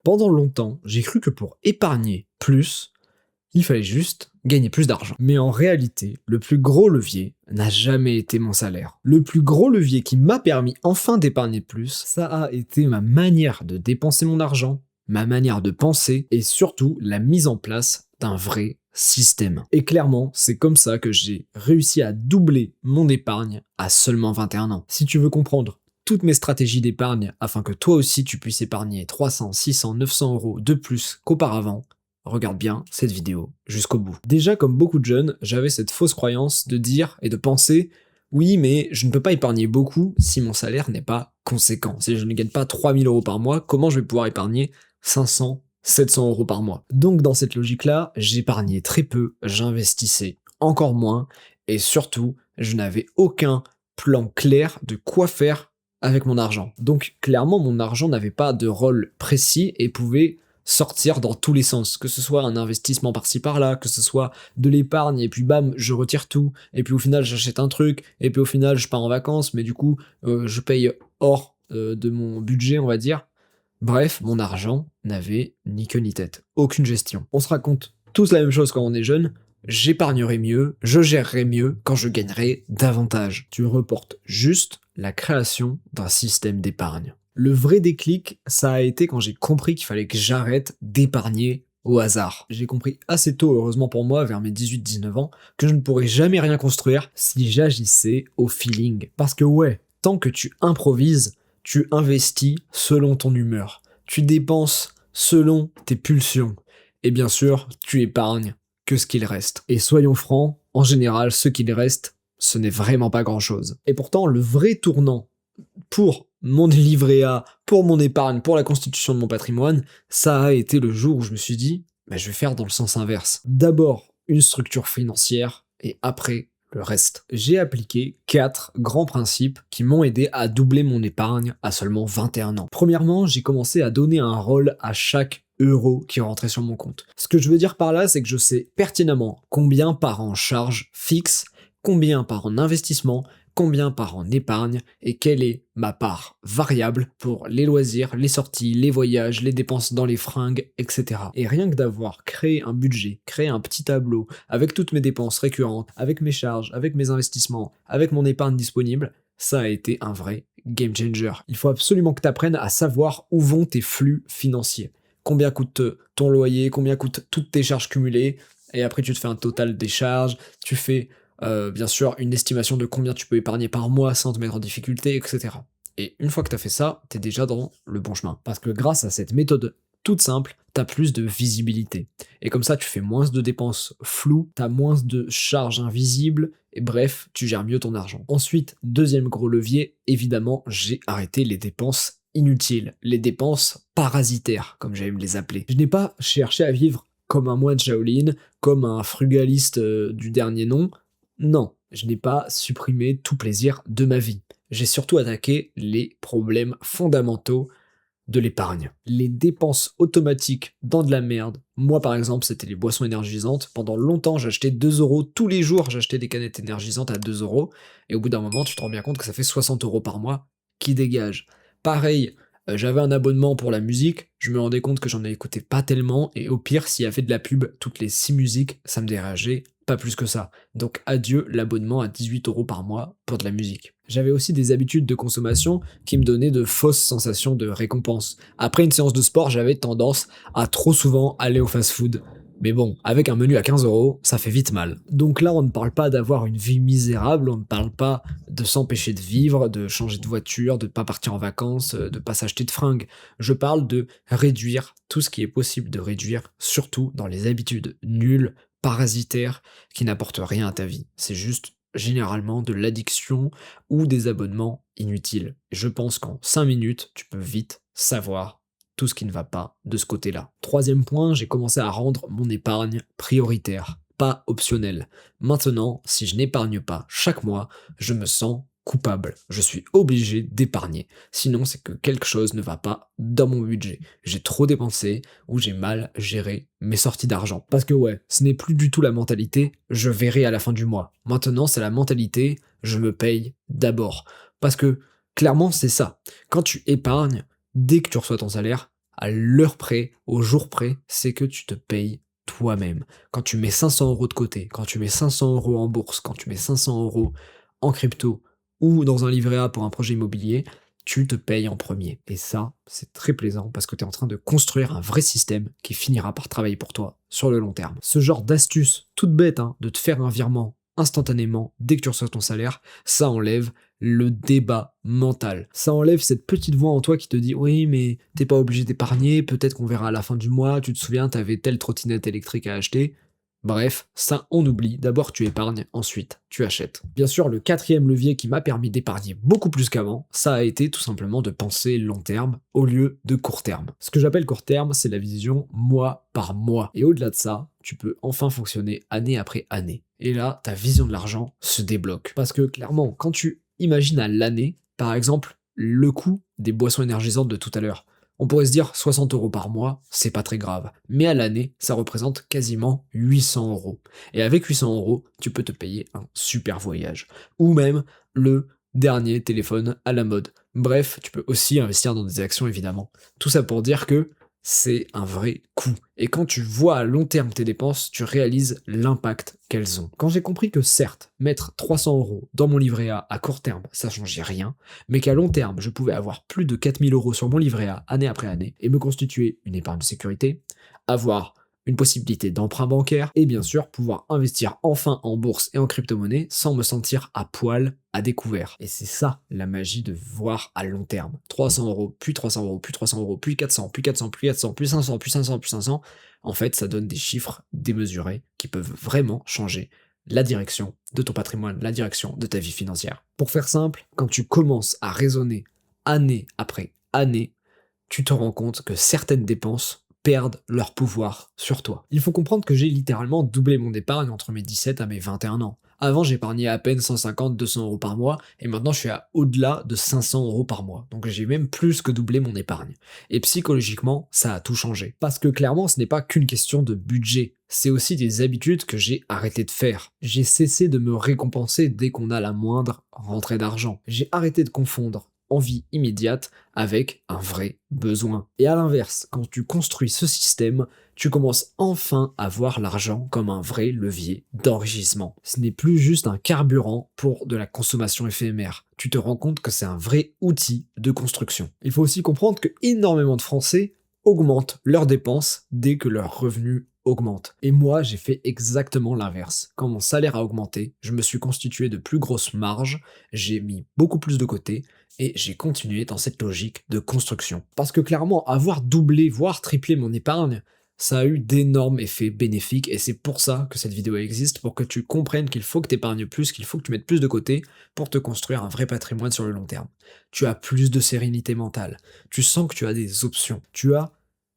Pendant longtemps, j'ai cru que pour épargner plus, il fallait juste gagner plus d'argent. Mais en réalité, le plus gros levier n'a jamais été mon salaire. Le plus gros levier qui m'a permis enfin d'épargner plus, ça a été ma manière de dépenser mon argent, ma manière de penser et surtout la mise en place d'un vrai système. Et clairement, c'est comme ça que j'ai réussi à doubler mon épargne à seulement 21 ans. Si tu veux comprendre toutes mes stratégies d'épargne afin que toi aussi tu puisses épargner 300, 600, 900 euros de plus qu'auparavant, regarde bien cette vidéo jusqu'au bout. Déjà, comme beaucoup de jeunes, j'avais cette fausse croyance de dire et de penser « Oui, mais je ne peux pas épargner beaucoup si mon salaire n'est pas conséquent. Si je ne gagne pas 3000 euros par mois, comment je vais pouvoir épargner 500, 700 euros par mois ?» Donc dans cette logique-là, j'épargnais très peu, j'investissais encore moins, et surtout, je n'avais aucun plan clair de quoi faire avec mon argent. Donc clairement, mon argent n'avait pas de rôle précis et pouvait sortir dans tous les sens, que ce soit un investissement par-ci par-là, que ce soit de l'épargne, et puis bam, je retire tout, et puis au final j'achète un truc, et puis au final je pars en vacances, mais du coup je paye hors de mon budget, on va dire. Bref, mon argent n'avait ni queue ni tête, aucune gestion. On se raconte tous la même chose quand on est jeune, j'épargnerai mieux, je gérerai mieux quand je gagnerai davantage. Tu reportes juste la création d'un système d'épargne. Le vrai déclic, ça a été quand j'ai compris qu'il fallait que j'arrête d'épargner au hasard. J'ai compris assez tôt, heureusement pour moi, vers mes 18-19 ans, que je ne pourrais jamais rien construire si j'agissais au feeling. Parce que ouais, tant que tu improvises, tu investis selon ton humeur. Tu dépenses selon tes pulsions. Et bien sûr, tu épargnes que ce qu'il reste. Et soyons francs, en général, ce qu'il reste, ce n'est vraiment pas grand-chose. Et pourtant, le vrai tournant pour mon livret A, pour mon épargne, pour la constitution de mon patrimoine, ça a été le jour où je me suis dit, je vais faire dans le sens inverse. D'abord, une structure financière, et après, le reste. J'ai appliqué 4 grands principes qui m'ont aidé à doubler mon épargne à seulement 21 ans. Premièrement, j'ai commencé à donner un rôle à chaque euro qui rentrait sur mon compte. Ce que je veux dire par là, c'est que je sais pertinemment combien part en charge fixe, combien part en investissement, combien part en épargne et quelle est ma part variable pour les loisirs, les sorties, les voyages, les dépenses dans les fringues, etc. Et rien que d'avoir créé un budget, créé un petit tableau avec toutes mes dépenses récurrentes, avec mes charges, avec mes investissements, avec mon épargne disponible, ça a été un vrai game changer. Il faut absolument que tu apprennes à savoir où vont tes flux financiers. Combien coûte ton loyer, combien coûtent toutes tes charges cumulées, et après tu te fais un total des charges, tu fais bien sûr une estimation de combien tu peux épargner par mois sans te mettre en difficulté, etc. Et une fois que tu as fait ça, tu es déjà dans le bon chemin. Parce que grâce à cette méthode toute simple, tu as plus de visibilité. Et comme ça, tu fais moins de dépenses floues, tu as moins de charges invisibles, et bref, tu gères mieux ton argent. Ensuite, deuxième gros levier, évidemment, j'ai arrêté les dépenses inutiles, les dépenses parasitaires, comme j'aime les appeler. Je n'ai pas cherché à vivre comme un moine Shaolin, comme un frugaliste du dernier nom. Non, je n'ai pas supprimé tout plaisir de ma vie. J'ai surtout attaqué les problèmes fondamentaux de l'épargne. Les dépenses automatiques dans de la merde. Moi par exemple, c'était les boissons énergisantes. Pendant longtemps, j'achetais 2 euros tous les jours, j'achetais des canettes énergisantes à 2 euros. Et au bout d'un moment, tu te rends bien compte que ça fait 60 euros par mois qui dégagent. Pareil, j'avais un abonnement pour la musique, je me rendais compte que j'en écoutais pas tellement, et au pire, s'il y avait de la pub toutes les 6 musiques, ça me dérangeait pas plus que ça. Donc adieu l'abonnement à 18 euros par mois pour de la musique. J'avais aussi des habitudes de consommation qui me donnaient de fausses sensations de récompense. Après une séance de sport, j'avais tendance à trop souvent aller au fast-food. Mais bon, avec un menu à 15 euros, ça fait vite mal. Donc là, on ne parle pas d'avoir une vie misérable, on ne parle pas de s'empêcher de vivre, de changer de voiture, de pas partir en vacances, de pas s'acheter de fringues. Je parle de réduire tout ce qui est possible de réduire, surtout dans les habitudes nulles, parasitaires, qui n'apportent rien à ta vie. C'est juste généralement de l'addiction ou des abonnements inutiles. Et je pense qu'en 5 minutes, tu peux vite savoir tout ce qui ne va pas de ce côté-là. Troisième point, j'ai commencé à rendre mon épargne prioritaire, pas optionnelle. Maintenant, si je n'épargne pas chaque mois, je me sens coupable. Je suis obligé d'épargner. Sinon, c'est que quelque chose ne va pas dans mon budget. J'ai trop dépensé ou j'ai mal géré mes sorties d'argent. Parce que ouais, ce n'est plus du tout la mentalité « je verrai à la fin du mois ». Maintenant, c'est la mentalité « je me paye d'abord ». Parce que clairement, c'est ça. Quand tu épargnes, dès que tu reçois ton salaire, à l'heure près, au jour près, c'est que tu te payes toi-même. Quand tu mets 500 € de côté, quand tu mets 500 € en bourse, quand tu mets 500 € en crypto ou dans un livret A pour un projet immobilier, tu te payes en premier. Et ça, c'est très plaisant parce que tu es en train de construire un vrai système qui finira par travailler pour toi sur le long terme. Ce genre d'astuce toute bête, hein, de te faire un virement instantanément dès que tu reçois ton salaire, ça enlève le débat mental. Ça enlève cette petite voix en toi qui te dit oui mais t'es pas obligé d'épargner, peut-être qu'on verra à la fin du mois, tu te souviens t'avais telle trottinette électrique à acheter. Bref, ça on oublie, d'abord tu épargnes, ensuite tu achètes. Bien sûr, le quatrième levier qui m'a permis d'épargner beaucoup plus qu'avant, ça a été tout simplement de penser long terme au lieu de court terme. Ce que j'appelle court terme, c'est la vision mois par mois. Et au-delà de ça, tu peux enfin fonctionner année après année. Et là, ta vision de l'argent se débloque. Parce que clairement, quand tu imagines à l'année, par exemple, le coût des boissons énergisantes de tout à l'heure, on pourrait se dire 60 € par mois, c'est pas très grave. Mais à l'année, ça représente quasiment 800 €. Et avec 800 €, tu peux te payer un super voyage. Ou même le dernier téléphone à la mode. Bref, tu peux aussi investir dans des actions évidemment. Tout ça pour dire que c'est un vrai coût. Et quand tu vois à long terme tes dépenses, tu réalises l'impact qu'elles ont. Quand j'ai compris que certes, mettre 300 € dans mon livret A à court terme, ça changeait rien, mais qu'à long terme, je pouvais avoir plus de 4000 € sur mon livret A année après année et me constituer une épargne de sécurité, avoir une possibilité d'emprunt bancaire et bien sûr pouvoir investir enfin en bourse et en crypto-monnaie sans me sentir à poil, à découvert. Et c'est ça la magie de voir à long terme. 300 €, puis 300 €, puis 300 €, puis 400, puis 400, puis 400, puis 500, puis 500, puis 500. En fait, ça donne des chiffres démesurés qui peuvent vraiment changer la direction de ton patrimoine, la direction de ta vie financière. Pour faire simple, quand tu commences à raisonner année après année, tu te rends compte que certaines dépenses perdent leur pouvoir sur toi. Il faut comprendre que j'ai littéralement doublé mon épargne entre mes 17 à mes 21 ans. Avant, j'épargnais à peine 150-200 € par mois, et maintenant je suis à au-delà de 500 € par mois. Donc j'ai même plus que doublé mon épargne. Et psychologiquement, ça a tout changé. Parce que clairement, ce n'est pas qu'une question de budget. C'est aussi des habitudes que j'ai arrêté de faire. J'ai cessé de me récompenser dès qu'on a la moindre rentrée d'argent. J'ai arrêté de confondre envie immédiate avec un vrai besoin. Et à l'inverse, quand tu construis ce système, tu commences enfin à voir l'argent comme un vrai levier d'enrichissement. Ce n'est plus juste un carburant pour de la consommation éphémère. Tu te rends compte que c'est un vrai outil de construction. Il faut aussi comprendre que énormément de Français augmentent leurs dépenses dès que leurs revenus augmentent. Et moi, j'ai fait exactement l'inverse. Quand mon salaire a augmenté, je me suis constitué de plus grosses marges, j'ai mis beaucoup plus de côté, et j'ai continué dans cette logique de construction. Parce que clairement, avoir doublé, voire triplé mon épargne, ça a eu d'énormes effets bénéfiques, et c'est pour ça que cette vidéo existe, pour que tu comprennes qu'il faut que tu épargnes plus, qu'il faut que tu mettes plus de côté pour te construire un vrai patrimoine sur le long terme. Tu as plus de sérénité mentale, tu sens que tu as des options, tu as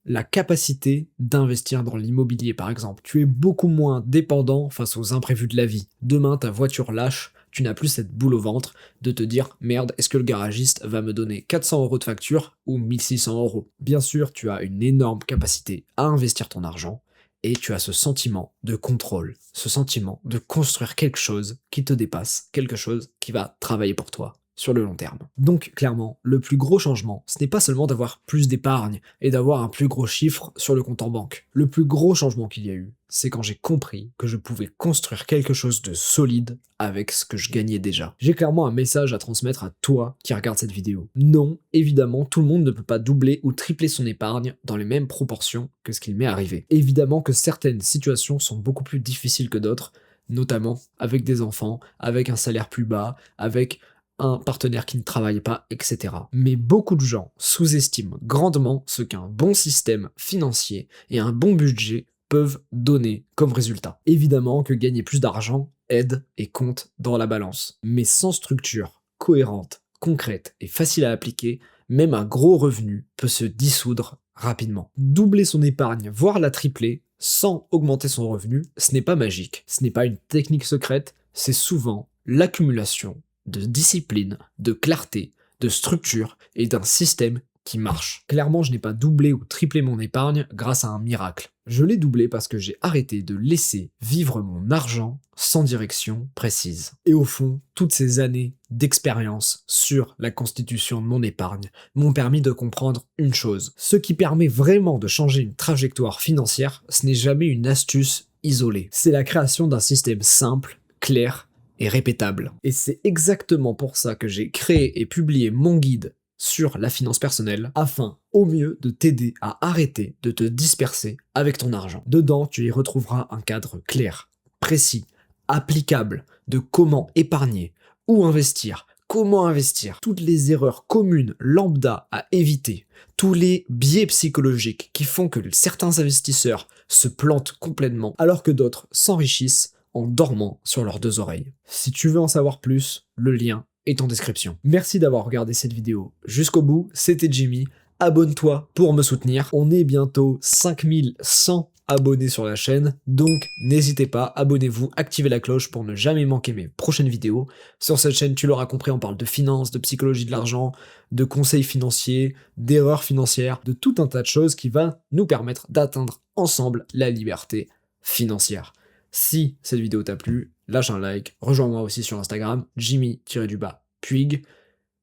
la capacité d'investir dans l'immobilier par exemple. Tu es beaucoup moins dépendant face aux imprévus de la vie. Demain, ta voiture lâche, tu n'as plus cette boule au ventre de te dire « Merde, est-ce que le garagiste va me donner 400 € de facture ou 1600 €? » Bien sûr, tu as une énorme capacité à investir ton argent et tu as ce sentiment de contrôle, ce sentiment de construire quelque chose qui te dépasse, quelque chose qui va travailler pour toi sur le long terme. Donc clairement, le plus gros changement, ce n'est pas seulement d'avoir plus d'épargne et d'avoir un plus gros chiffre sur le compte en banque. Le plus gros changement qu'il y a eu, c'est quand j'ai compris que je pouvais construire quelque chose de solide avec ce que je gagnais déjà. J'ai clairement un message à transmettre à toi qui regarde cette vidéo. Non, évidemment, tout le monde ne peut pas doubler ou tripler son épargne dans les mêmes proportions que ce qu'il m'est arrivé. Évidemment que certaines situations sont beaucoup plus difficiles que d'autres, notamment avec des enfants, avec un salaire plus bas, avec un partenaire qui ne travaille pas, etc. Mais beaucoup de gens sous-estiment grandement ce qu'un bon système financier et un bon budget peuvent donner comme résultat. Évidemment que gagner plus d'argent aide et compte dans la balance. Mais sans structure cohérente, concrète et facile à appliquer, même un gros revenu peut se dissoudre rapidement. Doubler son épargne, voire la tripler, sans augmenter son revenu, ce n'est pas magique. Ce n'est pas une technique secrète, c'est souvent l'accumulation de discipline, de clarté, de structure et d'un système qui marche. Clairement, je n'ai pas doublé ou triplé mon épargne grâce à un miracle. Je l'ai doublé parce que j'ai arrêté de laisser vivre mon argent sans direction précise. Et au fond, toutes ces années d'expérience sur la constitution de mon épargne m'ont permis de comprendre une chose. Ce qui permet vraiment de changer une trajectoire financière, ce n'est jamais une astuce isolée. C'est la création d'un système simple, clair et répétable. Et c'est exactement pour ça que j'ai créé et publié mon guide sur la finance personnelle, afin au mieux de t'aider à arrêter de te disperser avec ton argent. Dedans, tu y retrouveras un cadre clair, précis, applicable de comment épargner, où investir, comment investir, toutes les erreurs communes lambda à éviter, tous les biais psychologiques qui font que certains investisseurs se plantent complètement alors que d'autres s'enrichissent en dormant sur leurs deux oreilles. Si tu veux en savoir plus, le lien est en description. Merci d'avoir regardé cette vidéo jusqu'au bout, c'était Jimmy, abonne-toi pour me soutenir, on est bientôt 5100 abonnés sur la chaîne, donc n'hésitez pas, abonnez-vous, activez la cloche pour ne jamais manquer mes prochaines vidéos. Sur cette chaîne, tu l'auras compris, on parle de finance, de psychologie de l'argent, de conseils financiers, d'erreurs financières, de tout un tas de choses qui va nous permettre d'atteindre ensemble la liberté financière. Si cette vidéo t'a plu, lâche un like, rejoins-moi aussi sur Instagram, Jimmy-Puig,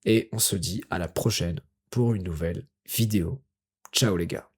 et on se dit à la prochaine pour une nouvelle vidéo. Ciao les gars.